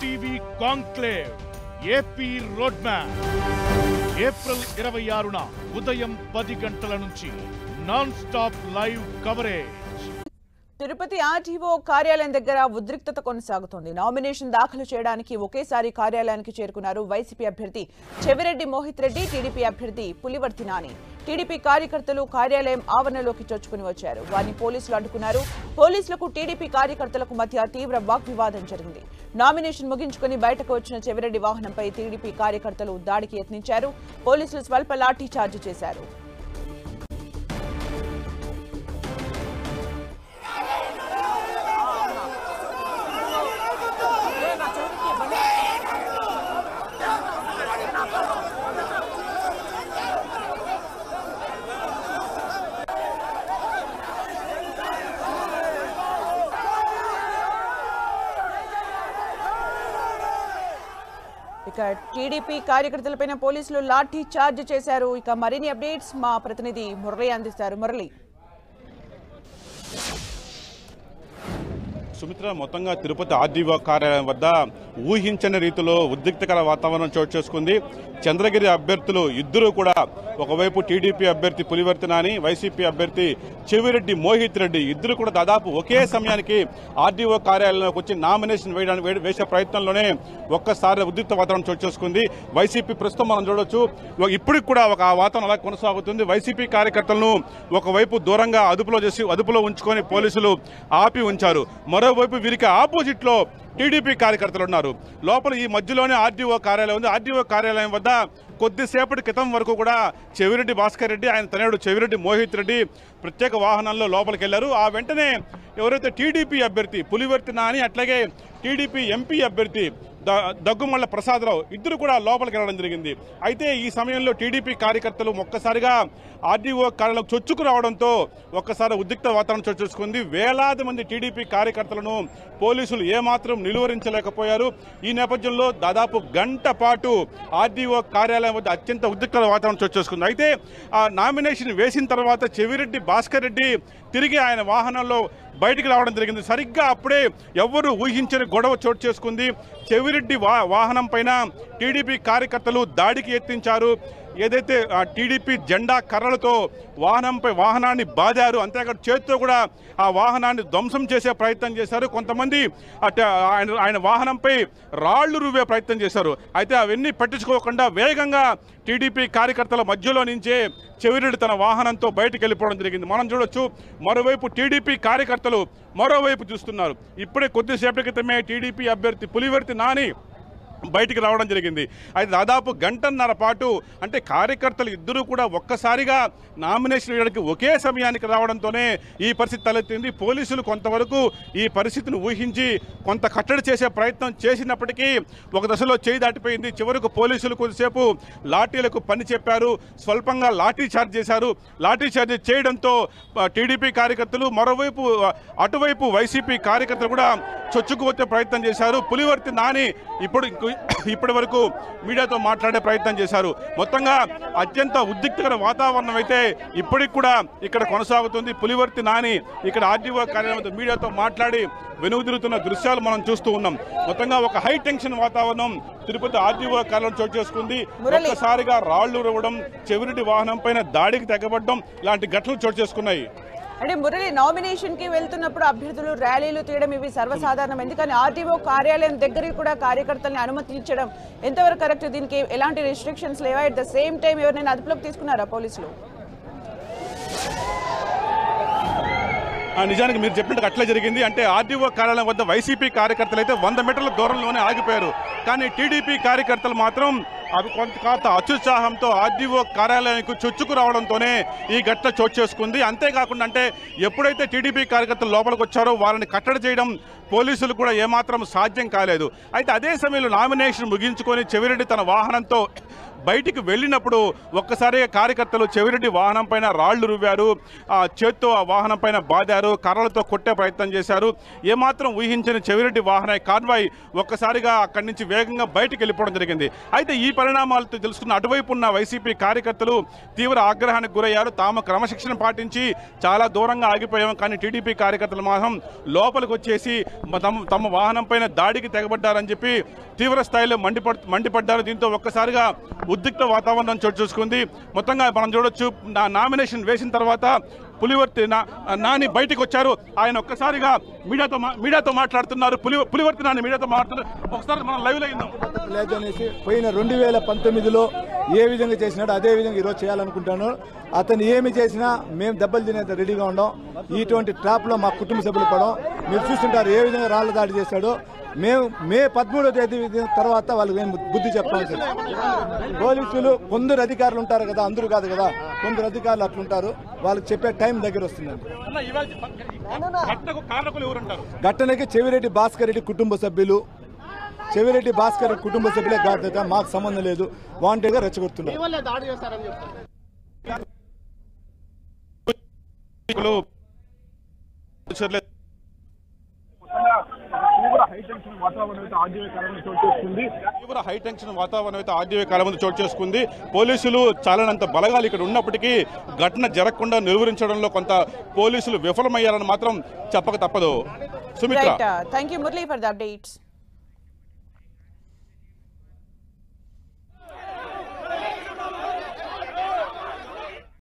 ETV conclave AP road map April 26న ఉదయం 10 గంటల నుంచి non stop live coverage. Tirupati RTO కార్యాలయం దగ్గర ఉద్రిక్తత కొనసాగుతోంది. నామినేషన్ దాఖలు చేయడానికి ఒకేసారి కార్యాలయానికి చేరుకున్నారు వైసీపీ అభ్యర్థి చెవిరెడ్డి మోహిత్ రెడ్డి, టీడీపీ అభ్యర్థి పులివర్తి నాని. టీడీపీ కార్యకర్తలు కార్యాలయం ఆవరణలోకి చొచ్చుకుని వచ్చారు. వారిని పోలీసులు అడ్డుకున్నారు. పోలీసులకు టీడీపీ కార్యకర్తలకు మధ్య తీవ్ర వాగ్వివాదం జరిగింది. నామినేషన్ ముగించుకుని బయటకు వచ్చిన చెవిరెడ్డి వాహనంపై టీడీపీ కార్యకర్తలు దాడికి యత్నించారు. పోలీసులు స్వల్ప లాఠీ చార్జ్ చేశారు. ఇక టీడీపీ కార్యకర్తలపైన పోలీసులు లాఠీ చార్జ్ చేశారు. ఇక మరిన్ని అప్డేట్స్ మా ప్రతినిధి మురళి అందిస్తారు. మురళి. సుమిత్ర, మొత్తంగా తిరుపతి ఆర్డీఓ కార్యాలయం వద్ద ఊహించని రీతిలో ఉద్రిక్తకర వాతావరణం చోటు చేసుకుంది. చంద్రగిరి అభ్యర్థులు ఇద్దరూ కూడా, ఒకవైపు టీడీపీ అభ్యర్థి పులివర్తి నాని, వైసీపీ అభ్యర్థి చెవిరెడ్డి మోహిత్ రెడ్డి ఇద్దరు కూడా దాదాపు ఒకే సమయానికి ఆర్డీఓ కార్యాలయంలోకి వచ్చి నామినేషన్ వేసే ప్రయత్నంలోనే ఒక్కసారి ఉద్రిక్త వాతావరణం చోటు చేసుకుంది. వైసీపీ ప్రస్తుతం మనం చూడొచ్చు, ఇప్పటికి కూడా ఒక వాతావరణం అలా కొనసాగుతుంది. వైసీపీ కార్యకర్తలను ఒకవైపు దూరంగా అదుపులో ఉంచుకొని పోలీసులు ఆపి ఉంచారు. మరోవైపు వీరికి ఆపోజిట్ లో టీడీపీ కార్యకర్తలు ఉన్నారు. లోపల ఈ మధ్యలోనే ఆర్డీఓ కార్యాలయం ఉంది. ఆర్డీఓ కార్యాలయం వద్ద కొద్దిసేపటి క్రితం వరకు కూడా చెవిరెడ్డి భాస్కర్ రెడ్డి, ఆయన తనయుడు చెవిరెడ్డి మోహిత్ రెడ్డి ప్రత్యేక వాహనాల్లో లోపలికి వెళ్లారు. ఆ వెంటనే ఎవరైతే టీడీపీ అభ్యర్థి పులివర్తి నాని, అట్లాగే టీడీపీ ఎంపీ అభ్యర్థి దగ్గుమల్ల ప్రసాదరావు ఇద్దరు కూడా లోపలికి వెళ్ళడం జరిగింది. అయితే ఈ సమయంలో టీడీపీ కార్యకర్తలు ఒక్కసారిగా ఆర్డీఓ కార్యాలయం చొచ్చుకు రావడంతో ఒక్కసారి ఉద్రిక్త వాతావరణం చోటు చేసుకుంది. వేలాది మంది టీడీపీ కార్యకర్తలను పోలీసులు ఏమాత్రం నిలువరించలేకపోయారు. ఈ నేపథ్యంలో దాదాపు గంట పాటు ఆర్డీఓ కార్యాలయం వద్ద అత్యంత ఉద్రిక్త వాతావరణం చోటు చేసుకుంది. అయితే ఆ నామినేషన్ వేసిన తర్వాత చెవిరెడ్డి భాస్కర్ రెడ్డి తిరిగి ఆయన వాహనంలో బయటికి రావడం జరిగింది. సరిగ్గా అప్పుడే ఎవ్వరూ ఊహించని గొడవ చోటు చేసుకుంది. చెవిరెడ్డి వాహనం పైన టీడీపీ కార్యకర్తలు దాడికి యత్నించారు. ఏదైతే టీడీపీ జెండా కర్రలతో వాహనాన్ని బాదారు. అంతేకాదు చేతితో కూడా ఆ వాహనాన్ని ధ్వంసం చేసే ప్రయత్నం చేశారు. కొంతమంది ఆయన వాహనంపై రాళ్లు రువ్వే ప్రయత్నం చేశారు. అయితే అవన్నీ పట్టించుకోకుండా వేగంగా టీడీపీ కార్యకర్తల మధ్యలో నుంచే చెవిరెడ్డి తన వాహనంతో బయటకు వెళ్ళిపోవడం జరిగింది. మనం చూడొచ్చు, మరోవైపు టీడీపీ కార్యకర్తలు మరోవైపు చూస్తున్నారు. ఇప్పుడే కొద్దిసేపటి క్రితమే టీడీపీ అభ్యర్థి పులివర్తి నాని బయటికి రావడం జరిగింది. అయితే దాదాపు గంటన్నర పాటు, అంటే కార్యకర్తలు ఇద్దరూ కూడా ఒక్కసారిగా నామినేషన్ వేయడానికి ఒకే సమయానికి రావడంతోనే ఈ పరిస్థితి తలెత్తింది. పోలీసులు కొంతవరకు ఈ పరిస్థితిని ఊహించి కొంత కట్టడి చేసే ప్రయత్నం చేసినప్పటికీ ఒక దశలో చేయి దాటిపోయింది. చివరకు పోలీసులు కొద్దిసేపు లాఠీలకు పని చెప్పారు, స్వల్పంగా లాఠీ చార్జ్ చేశారు. లాఠీ చార్జ్ చేయడంతో టీడీపీ కార్యకర్తలు, మరోవైపు అటువైపు వైసీపీ కార్యకర్తలు కూడా చొచ్చుకువచ్చే ప్రయత్నం చేశారు. పులివర్తి నాని ఇప్పటి వరకు మీడియాతో మాట్లాడే ప్రయత్నం చేశారు. మొత్తంగా అత్యంత ఉద్రిక్తకర వాతావరణం అయితే ఇప్పటికి కూడా ఇక్కడ కొనసాగుతుంది. పులివర్తి నాని ఇక్కడ ఆర్డీఓ కార్యాలయంతో మీడియాతో మాట్లాడి వెనుదిరుగుతున్న దృశ్యాలు మనం చూస్తూ ఉన్నాం. మొత్తంగా ఒక హై టెన్షన్ వాతావరణం తిరుపతి ఆర్డీఓ కార్యాలయం చోటు చేసుకుంది. ఒక్కసారిగా రాళ్లు రువ్వడం, చెవిరెడ్డి వాహనం పైన దాడికి తెగబడడం లాంటి ఘటనలు చోటు చేసుకున్నాయి. అంటే మురళి, నామినేషన్ కి వెళ్తున్నప్పుడు అభ్యర్థులు ర్యాలీలు తీయడం ఇవి సర్వసాధారణం. ఎందుకని ఆర్టీఓ కార్యాలయం దగ్గరికి కూడా కార్యకర్తల్ని అనుమతించడం ఎంతవరకు కరెక్ట్? దీనికి ఎలాంటి రిస్ట్రిక్షన్స్ లేవా? అట్ ద సేమ్ టైం ఎవరైనా అదుపులోకి తీసుకున్నారా పోలీసులు? నిజానికి మీరు చెప్పినట్టు అట్లే జరిగింది. అంటే ఆర్డీఓ కార్యాలయం వద్ద వైసీపీ కార్యకర్తలు అయితే 100 మీటర్ల దూరంలోనే ఆగిపోయారు. కానీ టీడీపీ కార్యకర్తలు మాత్రం అవి కొంత అత్యుత్సాహంతో ఆర్డీఓ కార్యాలయానికి చొచ్చుకు రావడంతోనే ఈ ఘటన చోటు చేసుకుంది. అంతేకాకుండా అంటే ఎప్పుడైతే టీడీపీ కార్యకర్తలు లోపలికి వచ్చారో వారిని కట్టడి చేయడం పోలీసులు కూడా ఏమాత్రం సాధ్యం కాలేదు. అయితే అదే సమయంలో నామినేషన్ ముగించుకొని చెవిరెడ్డి తన వాహనంతో బయటికి వెళ్ళినప్పుడు ఒక్కసారిగా కార్యకర్తలు చెవిరెడ్డి వాహనం పైన రాళ్లు రువ్వారు, చేత్తో ఆ వాహనం పైన బాదారు, కర్రలతో కొట్టే ప్రయత్నం చేశారు. ఏమాత్రం ఊహించని చెవిరెడ్డి వాహన కాన్వాయ్ ఒక్కసారిగా అక్కడి నుంచి వేగంగా బయటికి వెళ్ళిపోవడం జరిగింది. అయితే ఈ పరిణామాలతో తెలుసుకున్న అటువైపు ఉన్న వైసీపీ కార్యకర్తలు తీవ్ర ఆగ్రహానికి గురయ్యారు. తాము క్రమశిక్షణ పాటించి చాలా దూరంగా ఆగిపోయాం, కానీ టీడీపీ కార్యకర్తలు మాత్రం లోపలికి వచ్చేసి తమ వాహనం పైన దాడికి తెగబడ్డారని చెప్పి తీవ్ర స్థాయిలో మండిపడ్డారు. దీంతో ఒక్కసారిగా ఉద్రిక్త వాతావరణం చోటు చేసుకుంది. మొత్తంగా మనం చూడొచ్చు, నామినేషన్ వేసిన తర్వాత పులివర్తి నాని బయటకు వచ్చారు. ఆయన ఒక్కసారిగా మీడియాతో మాట్లాడుతున్నారు. పులివర్తి నాని మీడియాతో మాట్లాడుతున్నారు. ఒకసారి మనం లైవ్ లో లేదు అనేసి పోయిన 2019లో ఏ విధంగా చేసినాడో అదే విధంగా ఈరోజు చేయాలనుకుంటాను. అతను ఏమి చేసినా మేము దెబ్బలు తినేంత రెడీగా ఉండం. ఇటువంటి ట్రాప్ లో మా కుటుంబ సభ్యులు పడం. మీరు చూస్తుంటారు ఏ విధంగా రాళ్ల దాడి చేశాడో. మేము మే 13వ తేదీ తర్వాత వాళ్ళకి మేము బుద్ధి చెప్పాల్సి. పోలీసులు కొందరు అధికారులు ఉంటారు కదా, అందరూ కాదు కదా, కొందరు అధికారులు అట్లుంటారు. వాళ్ళకి చెప్పే టైం దగ్గర వస్తుందండి. ఘటనకి చెవిరెడ్డి భాస్కర్ రెడ్డి కుటుంబ సభ్యులు, చెవిరెడ్డి భాస్కర్ కుటుంబ సభ్యులే బాధ్యత, మాకు సంబంధం లేదు. వాంటెడ్గా రెచ్చగొడుతున్నారు. తీవ్ర హైటెన్షన్ వాతావరణం అయితే ఆర్డీఓ కాలం చోటు చేసుకుంది. పోలీసులు చాలానంత బలగాలు ఇక్కడ ఉన్నప్పటికీ ఘటన జరగకుండా నిలువరించడంలో కొంత పోలీసులు విఫలమయ్యారని మాత్రం చెప్పక తప్పదు. Sumitra, thank you Murali for the updates.